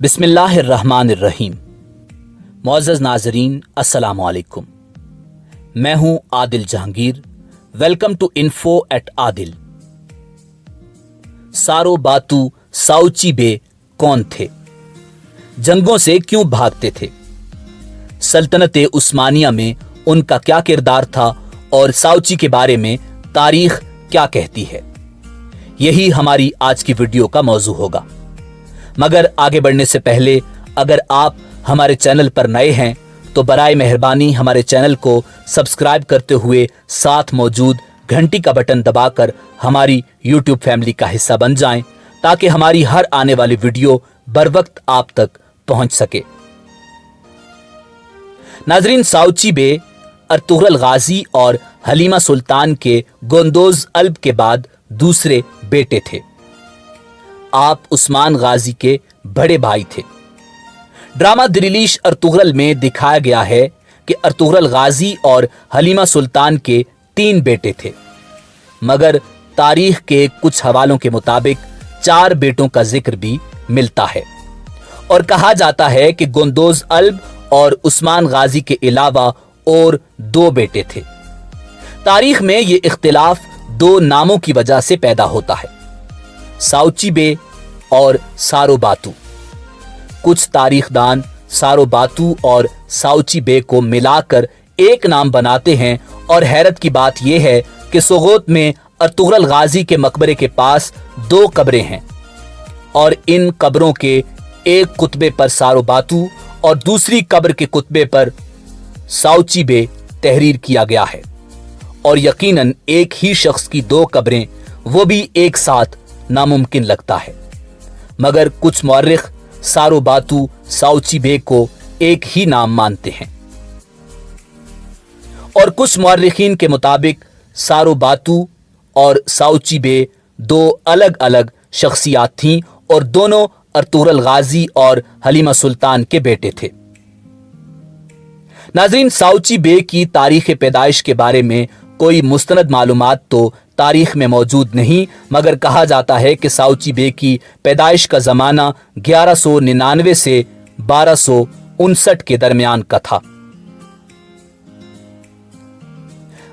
बिस्मिल्लाहिर्रहमानिर्रहीम। मुअज़्ज़ज़ नाज़रीन, अस्सलामु अलैकुम। मैं हूं Adil Jahangir. Welcome to info at Adil. सारो बातू साउची बे कौन थे? जंगों से क्यों भागते थे? सल्तनत उस्मानिया में उनका क्या किरदार था और साउची के बारे में तारीख क्या कहती है? यही हमारी आज की वीडियो का मौजू होगा। मगर आगे बढ़ने से पहले अगर आप हमारे चैनल पर नए हैं तो बराए मेहरबानी हमारे चैनल को सब्सक्राइब करते हुए साथ मौजूद घंटी का बटन दबाकर हमारी YouTube फैमिली का हिस्सा बन जाएं, ताकि हमारी हर आने वाली वीडियो बर वक्त आप तक पहुंच सके। नाजरीन, साउची बे अर्तुगरुल गाजी और हलीमा सुल्तान के गोंदोज अल्ब के बाद दूसरे बेटे थे। आप उस्मान गाजी के बड़े भाई थे। ड्रामा दिरिलीश अर्तुगरुल में दिखाया गया है कि अर्तुगरुल गाजी और हलीमा सुल्तान के 3 बेटे थे, मगर तारीख के कुछ हवालों के मुताबिक 4 बेटों का जिक्र भी मिलता है और कहा जाता है कि गोंदोज अल्ब और उस्मान गाजी के अलावा और 2 बेटे थे। तारीख में ये इख्तिलाफ 2 नामों की वजह से पैदा होता है, साउची बे और सारो बातू। कुछ तारीखदान सारो बातू और साउची बे को मिलाकर एक नाम बनाते हैं और हैरत की बात यह है कि सोगोत में अर्तुगरुल गाजी के मकबरे के पास 2 कब्रें हैं और इन कब्रों के एक कुतबे पर सारो बातू और दूसरी कब्र के कुतबे पर साउची बे तहरीर किया गया है और यकीनन एक ही शख्स की 2 कब्रें, वो भी एक साथ, नामुमकिन लगता है। मगर कुछ मौर्रिख सारो बातू साउची बे को एक ही नाम मानते हैं और कुछ मौर्रिखीन के मुताबिक सारो बातू और साउची बे 2 अलग अलग शख्सियात थीं और दोनों अर्तुगरुल गाजी और हलीमा सुल्तान के बेटे थे। नाज़रीन, साउची बे की तारीख पैदाइश के बारे में कोई मुस्तनद मालूमात तो तारीख में मौजूद नहीं, मगर कहा जाता है कि साउची बे की पैदाइश का ज़माना 1199 से 1259 के दरमियान का था।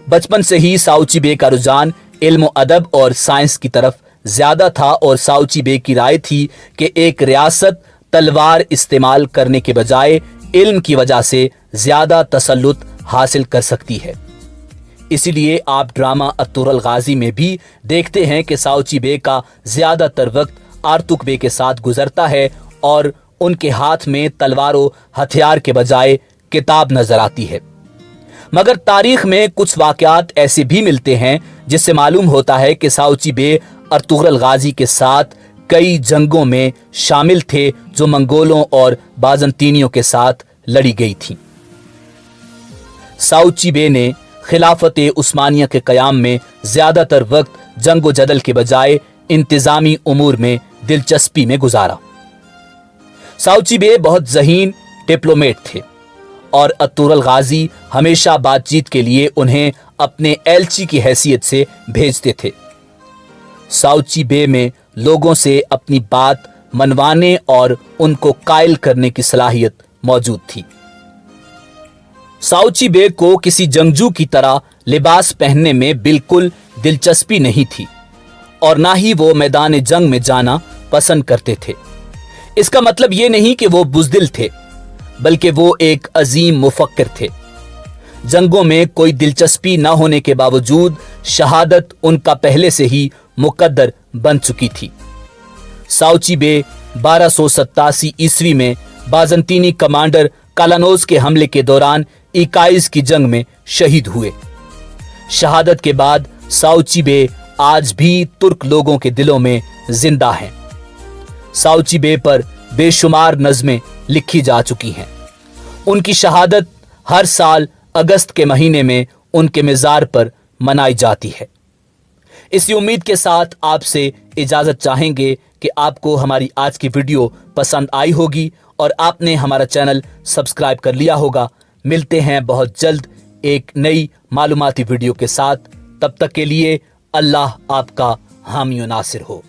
बचपन से ही साउची बे का रुझान इल्म अदब और साइंस की तरफ ज्यादा था और साउची बे की राय थी कि एक रियासत तलवार इस्तेमाल करने के बजाय इल्म की वजह से ज्यादा तसल्लुत हासिल कर सकती है। इसीलिए आप ड्रामा अर्तुगरुल गाजी में भी देखते हैं कि साउची बे का ज्यादातर वक्त आर्तुक बे के साथ गुजरता है और उनके हाथ में तलवारों हथियार के बजाय किताब नजर आती है। मगर तारीख में कुछ वाकयात ऐसे भी मिलते हैं जिससे मालूम होता है कि साउची बे अर्तुगरुल गाजी के साथ कई जंगों में शामिल थे जो मंगोलों और बाज़ंतीनियों के साथ लड़ी गई थी। साउची बे ने खिलाफत उस्मानिया के क़याम में ज्यादातर वक्त जंग जदल के बजाय इंतजामी उमूर में दिलचस्पी में गुजारा। साउची बे बहुत ज़हीन डिप्लोमेट थे और अर्तुगरुल गाजी हमेशा बातचीत के लिए उन्हें अपने एलची की हैसियत से भेजते थे। साउची बे में लोगों से अपनी बात मनवाने और उनको कायल करने की सलाहियत मौजूद थी। साउची बे को किसी जंगजू की तरह लिबास पहनने में बिल्कुल दिलचस्पी नहीं थी और ना ही वो मैदान जंग में जाना पसंद करते थे। इसका मतलब ये नहीं कि वो बुज़दिल थे, बल्कि वो एक अजीम मुफक्किर थे। जंगों में कोई दिलचस्पी न होने के बावजूद शहादत उनका पहले से ही मुकद्दर बन चुकी थी। साउची बे 1287 ईस्वी में बाज़ंतीनी कमांडर कालानोज के हमले के दौरान इकाइज की जंग में शहीद हुए। शहादत के बाद साउची बे आज भी तुर्क लोगों के दिलों में जिंदा हैं। साउची बे पर बेशुमार नज़में लिखी जा चुकी हैं। उनकी शहादत हर साल अगस्त के महीने में उनके मज़ार पर मनाई जाती है। इसी उम्मीद के साथ आपसे इजाज़त चाहेंगे कि आपको हमारी आज की वीडियो पसंद आई होगी और आपने हमारा चैनल सब्सक्राइब कर लिया होगा। मिलते हैं बहुत जल्द एक नई मालूमाती वीडियो के साथ। तब तक के लिए अल्लाह आपका हामी नासिर हो।